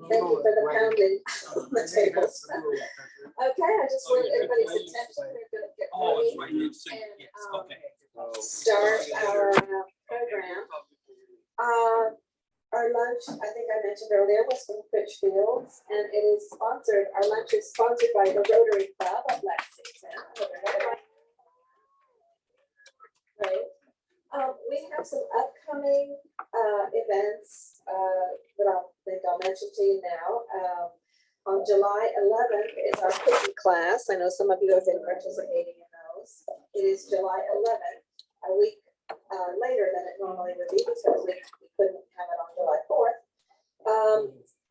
Thank you for the pounding on the tables. Okay, I just want everybody's attention. We're going to get ready and start our program. Our lunch, I think I mentioned earlier, was from Fitzfields, and it is sponsored. Our lunch is sponsored by the Rotary Club of Lexington. Right. We have some upcoming events that I'll mention to you now. On July 11th is our cooking class. I know some of you have been participating in those. It is July 11th, a week later than it normally would be because we couldn't have it on July 4th.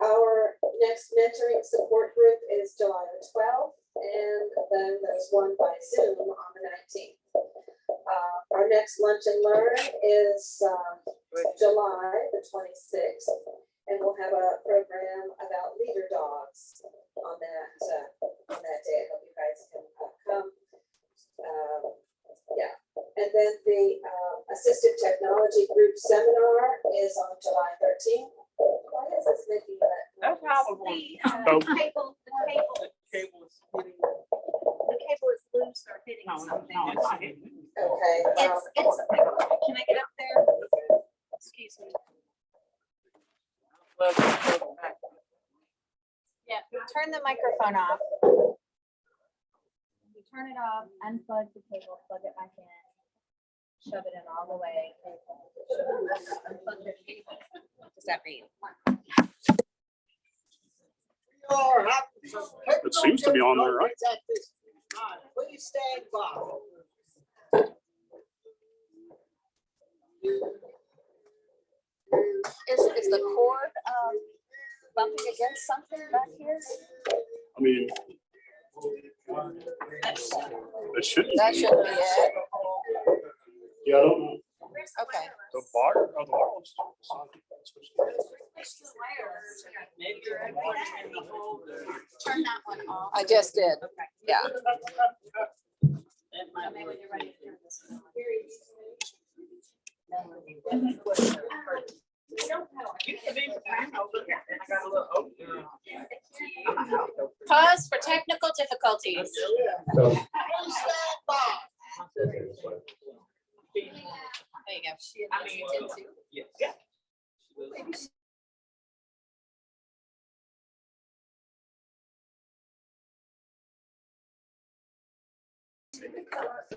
Our next mentoring support group is July the 12th, and then there's one by Zoom on the 19th. Our next Lunch and Learn is July the 26th, and we'll have a program about leader dogs on that day. I hope you guys can come. Yeah, and then the Assistive Technology Group Seminar is on July 13th. Why is this making that? The cable is loose or hitting something. Okay. It's can I get up there? Excuse me. Yeah, turn the microphone off. You turn it off, unplug the cable, plug it back in, shove it in all the way. Unplug the cable. What does that mean? It seems to be on there, right? Will you stand by? Is the cord bumping against something back here? I mean, it shouldn't. That shouldn't be it. Yeah, I don't know. Okay. The bar, the wireless. Turn that one off. I just did. Yeah. Maybe when you're ready to turn this one on. Pause for technical difficulties. There you go. Yeah.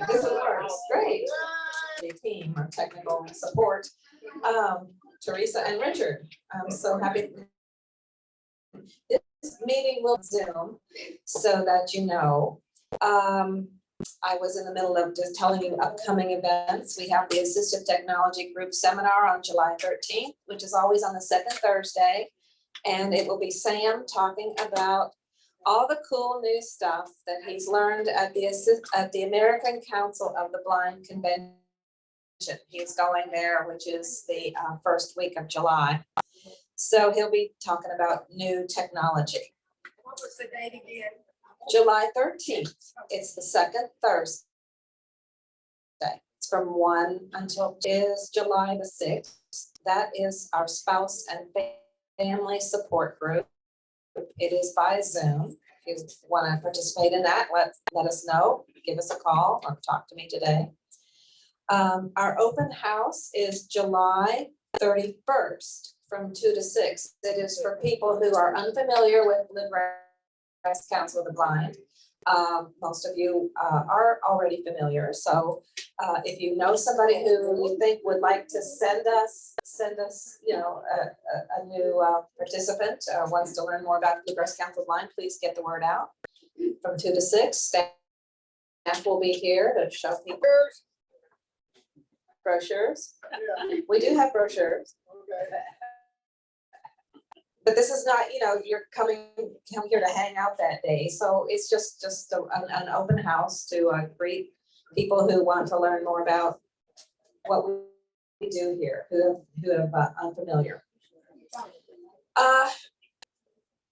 This works great. The team, our technical support, Teresa and Richard. I'm so happy. This meeting will Zoom so that you know. I was in the middle of just telling you upcoming events. We have the Assistive Technology Group Seminar on July 13th, which is always on the second Thursday. And it will be Sam talking about all the cool new stuff that he's learned at the American Council of the Blind Convention. He's going there, which is the first week of July. So he'll be talking about new technology. What was the date again? July 13th. It's the second Thursday. It's from 1 until is July the 6th. That is our spouse and family support group. It is by Zoom. If you want to participate in that, let us know. Give us a call or talk to me today. Our open house is July 31st from 2 to 6. It is for people who are unfamiliar with Bluegrass Council of the Blind. Most of you are already familiar. So if you know somebody who you think would like to send us, you know, a new participant wants to learn more about Bluegrass Council of the Blind, please get the word out. From 2 to 6, staff will be here to show people brochures. We do have brochures. But this is not, you know, you're come here to hang out that day. So it's just an open house to greet people who want to learn more about what we do here, who have unfamiliar.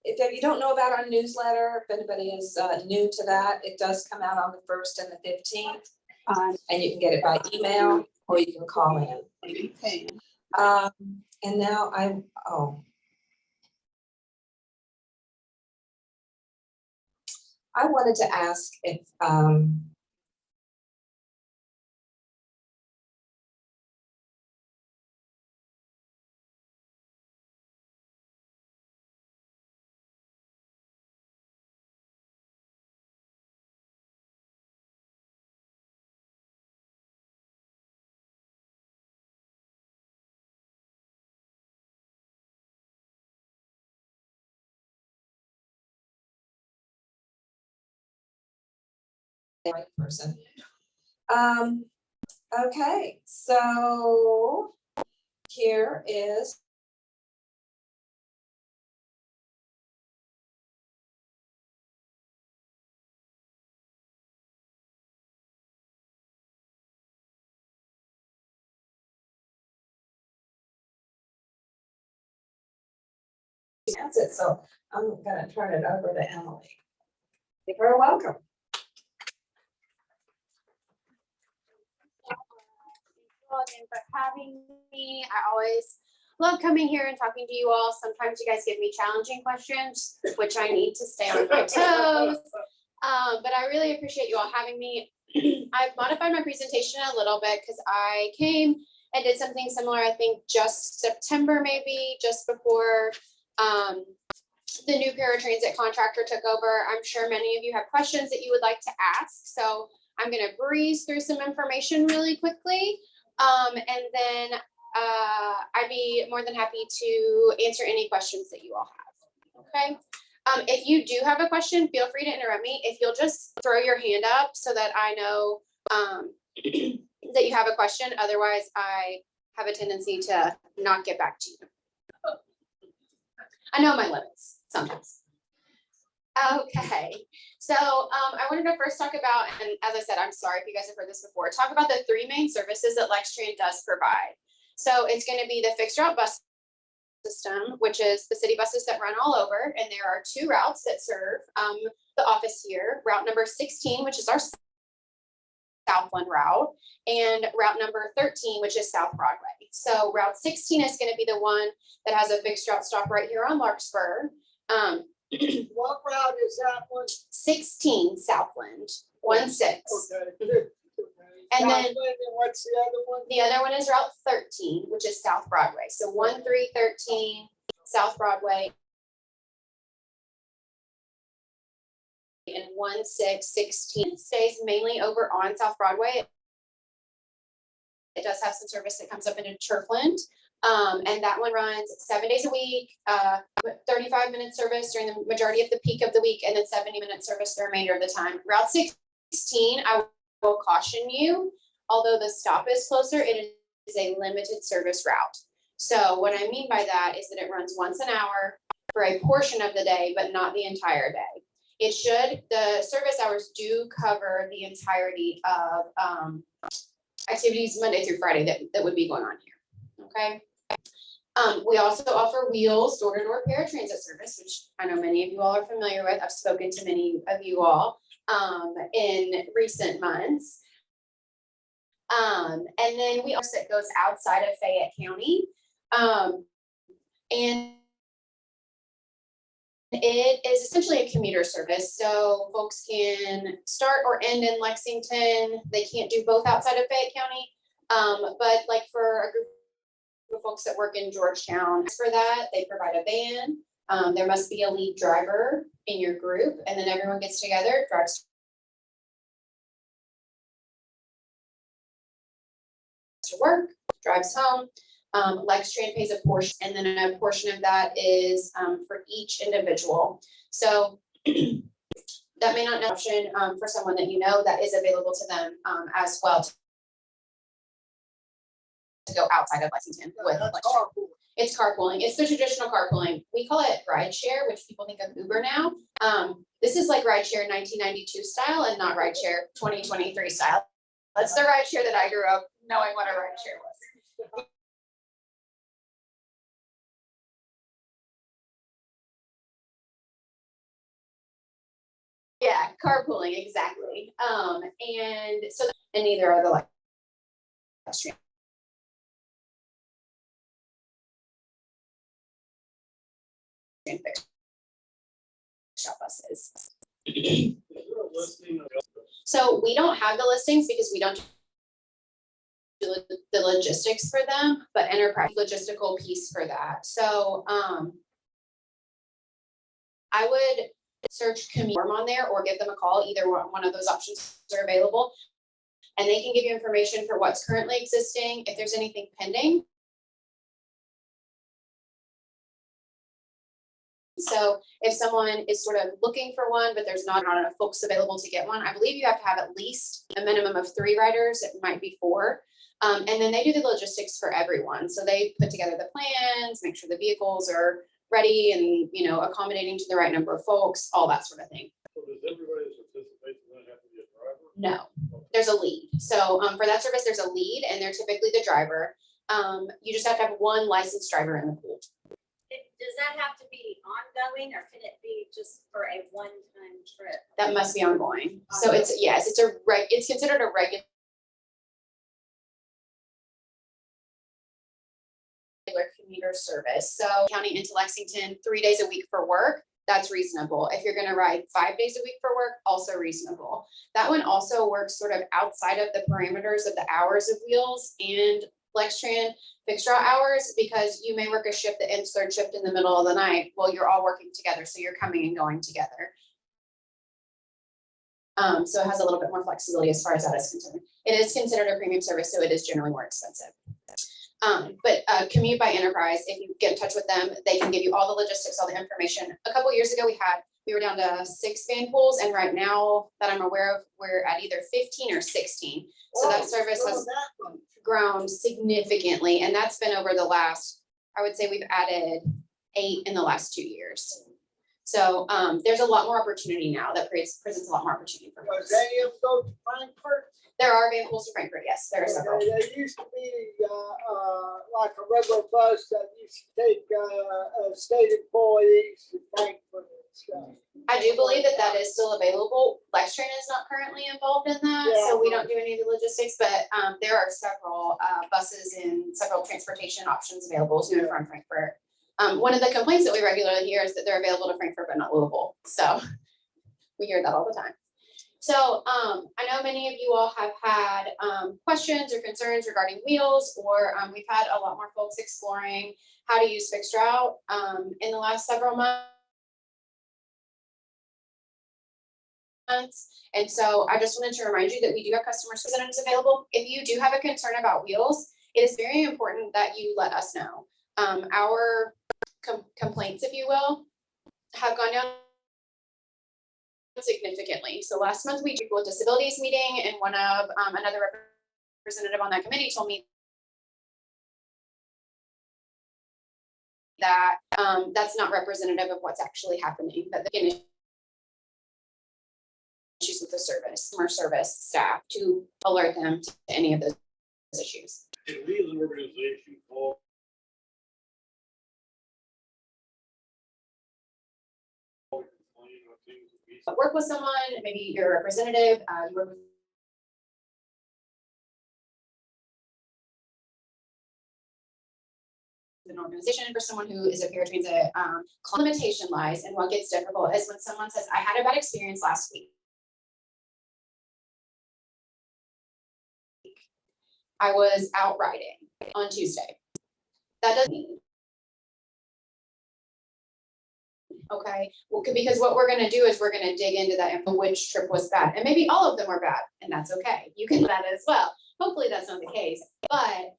If you don't know about our newsletter, if anybody is new to that, it does come out on the 1st and the 15th. And you can get it by email or you can call in. And now I wanted to ask if, the right person. Okay, so here is that's it. So I'm gonna turn it over to Emily. You're very welcome. Well, again for having me. I always love coming here and talking to you all. Sometimes you guys give me challenging questions, which I need to stay on my toes. But I really appreciate you all having me. I've modified my presentation a little bit because I came and did something similar, I think just September, maybe just before the new paratransit contractor took over. I'm sure many of you have questions that you would like to ask. So I'm going to breeze through some information really quickly. And then I'd be more than happy to answer any questions that you all have. Okay. If you do have a question, feel free to interrupt me. If you'll just throw your hand up so that I know that you have a question. Otherwise, I have a tendency to not get back to you. I know my limits sometimes. Okay, so I wanted to first talk about, and as I said, I'm sorry if you guys have heard this before, talk about the three main services that Lextran does provide. So it's going to be the fixed route bus system, which is the city buses that run all over, and there are two routes that serve the office here. Route number 16, which is our Southland route, and route number 13, which is South Broadway. So route 16 is going to be the one that has a fixed route stop right here on Larkspur. What route is that one? 16 Southland, 16. Okay. And then what's the other one? the other one is route 13, which is South Broadway. So 1313 South Broadway and 1616 stays mainly over on South Broadway. It does have some service that comes up into Turfland. And that one runs 7 days a week, 35-minute service during the majority of the peak of the week, and then 70-minute service the remainder of the time. Route 16, I will caution you, although the stop is closer, it is a limited service route. So what I mean by that is that it runs once an hour for a portion of the day, but not the entire day. The service hours do cover the entirety of activities Monday through Friday that would be going on here, okay? We also offer wheels door-to-door paratransit service, which I know many of you all are familiar with. I've spoken to many of you all in recent months. And then we also goes outside of Fayette County. And it is essentially a commuter service. So folks can start or end in Lexington. They can't do both outside of Fayette County. But like for a group of folks that work in Georgetown, for that, they provide a van. There must be a lead driver in your group, and then everyone gets together, drives to work, drives home. Lextran pays a portion, and then a portion of that is for each individual. So that may not be an option for someone that you know that is available to them as well to go outside of Lexington with Lextran. It's carpooling. It's the traditional carpooling. We call it ride share, which people think of Uber now. This is like ride share 1992 style and not ride share 2023 style. That's the ride share that I grew up knowing what a ride share was. Yeah, carpooling, exactly. And neither are the Lextran and fixed shop buses. Is there a listing of? So we don't have the listings because we don't do the logistics for them, but enterprise logistical piece for that. So I would search commute on there or give them a call. Either one of those options are available. And they can give you information for what's currently existing, if there's anything pending. So if someone is sort of looking for one, but there's not enough folks available to get one, I believe you have to have at least a minimum of 3 riders. It might be 4. And then they do the logistics for everyone. So they put together the plans, make sure the vehicles are ready and, you know, accommodating to the right number of folks, all that sort of thing. So does everybody that participates in that have to be a driver? No, there's a lead. So for that service, there's a lead and they're typically the driver. You just have to have 1 licensed driver in the pool. Does that have to be ongoing or can it be just for a one-time trip? That must be ongoing. So it's, yes, it's considered a regular commuter service. So counting into Lexington 3 days a week for work, that's reasonable. If you're going to ride 5 days a week for work, also reasonable. That one also works sort of outside of the parameters of the hours of wheels and Lextran fixed route hours, because you may work a shift that ends third shift in the middle of the night. Well, you're all working together, so you're coming and going together. So it has a little bit more flexibility as far as that is concerned. It is considered a premium service, so it is generally more expensive. But Commute by Enterprise, if you get in touch with them, they can give you all the logistics, all the information. A couple years ago, we were down to 6 van pools, and right now that I'm aware of, we're at either 15 or 16. So that service has grown significantly, and that's been over the last, I would say we've added 8 in the last 2 years. So there's a lot more opportunity now. That presents a lot more opportunity for Does folks. any of them go to Frankfurt? There are van pools to Frankfurt, yes, there are several. There used to be like a regular bus that used to take state employees to Frankfurt and stuff. I do believe that is still available. Lextran is not currently involved in that, so we don't do any of the logistics, but there are several buses and several transportation options available to and from Frankfurt. One of the complaints that we regularly hear is that they're available to Frankfurt but not Louisville, so we hear that all the time. So I know many of you all have had questions or concerns regarding wheels, or we've had a lot more folks exploring how to use fixed route in the last several months. And so I just wanted to remind you that we do have customer representatives available. If you do have a concern about wheels, it is very important that you let us know. Our complaints, if you will, have gone down significantly. So last month we did a disabilities meeting, and one of another representative on that committee told me that that's not representative of what's actually happening, that the issues with the service, customer service staff, to alert them to any of those issues. Can we as an organization call? Work with someone, maybe you're a representative, you work with an organization for someone who is a paratransit. Limitation lies, and what gets difficult is when someone says, I had a bad experience last week. I was out riding on Tuesday. That doesn't mean. Okay, well, because what we're gonna do is we're gonna dig into that info, which trip was bad, and maybe all of them were bad, and that's okay. You can do that as well. Hopefully that's not the case, but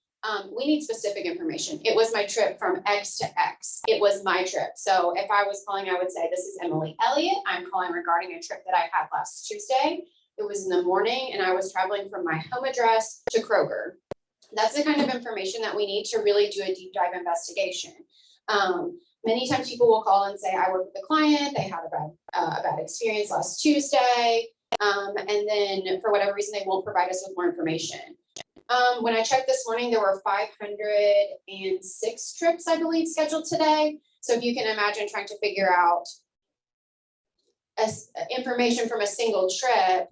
we need specific information. It was my trip from X to X. It was my trip. So if I was calling, I would say, this is Emily Elliott. I'm calling regarding a trip that I had last Tuesday. It was in the morning, and I was traveling from my home address to Kroger. That's the kind of information that we need to really do a deep dive investigation. Many times people will call and say, I work with a client, they had a bad experience last Tuesday, and then for whatever reason, they won't provide us with more information. When I checked this morning, there were 506 trips, I believe, scheduled today. So if you can imagine trying to figure out information from a single trip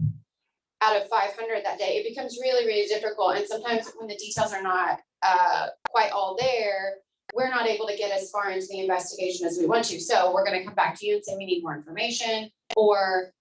out of 500 that day, it becomes really, really difficult. And sometimes when the details are not quite all there, we're not able to get as far into the investigation as we want to. So we're gonna come back to you and say we need more information, or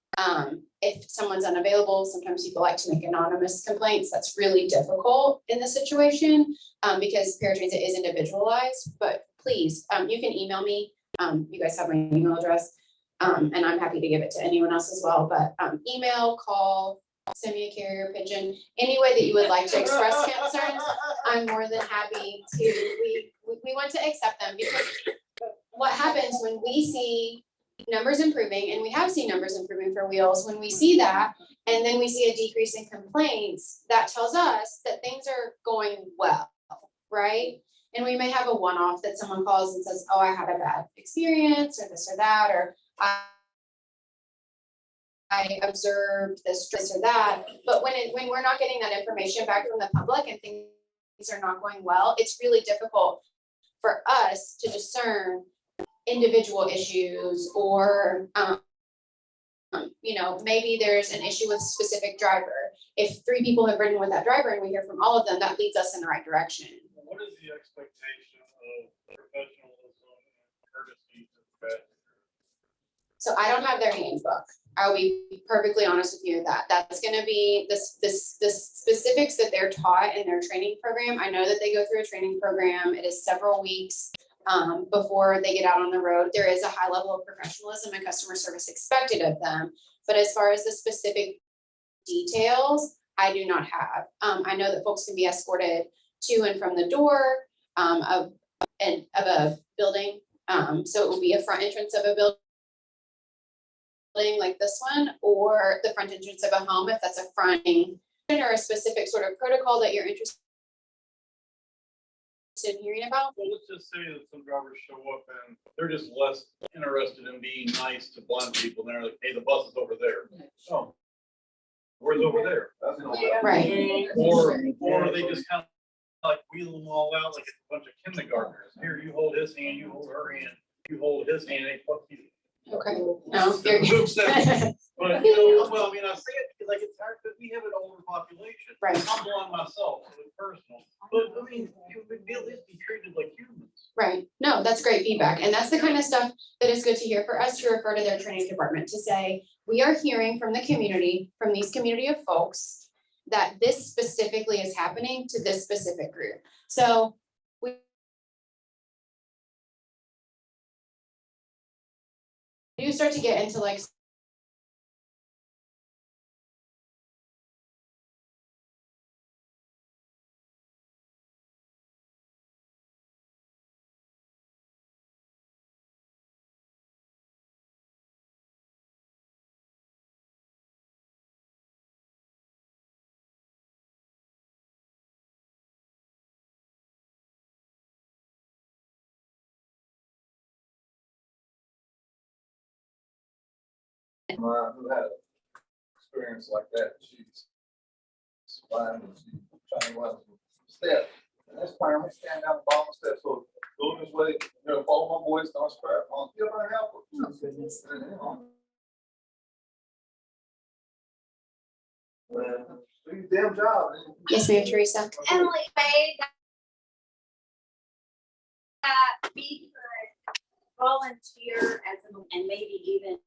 if someone's unavailable, sometimes people like to make anonymous complaints. That's really difficult in this situation, because paratransit is individualized, but please, you can email me. You guys have my email address, and I'm happy to give it to anyone else as well, but email, call, send me a carrier pigeon, any way that you would like to express concerns, I'm more than happy to. We want to accept them, because what happens when we see numbers improving, and we have seen numbers improving for wheels, when we see that, and then we see a decrease in complaints, that tells us that things are going well, right? And we may have a one-off that someone calls and says, oh, I had a bad experience, or this or that, or I observed this or that. But when we're not getting that information back from the public and things are not going well, it's really difficult for us to discern individual issues, or maybe there's an issue with a specific driver. If 3 people have ridden with that driver and we hear from all of them, that leads us in the right direction. What is the expectation of professionalism and courtesy to passengers? So I don't have their handbook. I'll be perfectly honest with you that that's going to be the specifics that they're taught in their training program. I know that they go through a training program. It is several weeks before they get out on the road. There is a high level of professionalism and customer service expected of them. But as far as the specific details, I do not have. I know that folks can be escorted to and from the door of a building. So it will be a front entrance of a building like this one, or the front entrance of a home if that's a fronting, or a specific sort of protocol that you're interested in hearing about. Well, let's just say that some drivers show up and they're just less interested in being nice to blind people. And they're like, hey, the bus is over there. Oh, where's over there? That's not Right. Or they just kind of like wheel them all out like it's a bunch of kindergartners. Here, you hold his hand, you hold her hand, you hold his hand, they fuck you. Okay. No, you're But well, I mean, I say it because like it's hard because we have an older population. Right. I'm blind myself, so it's personal. But I mean, you would at least be treated like humans. Right. No, that's great feedback. And that's the kind of stuff that is good to hear for us to refer to their training department to say, we are hearing from the community, from these community of folks, that this specifically is happening to this specific group. So we do start to get into like Who had an experience like that, she's blind and she's trying to run some steps. And this parent stand down the bottom of the steps, so going this way, follow my voice, don't scrap on, you're gonna help her. Oh, goodness. Do your damn job. Yes, ma'am, Teresa. Emily made that we could volunteer as and maybe even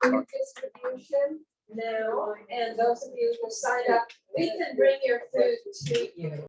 food distribution now, and those of you who sign up, we can bring your food to you.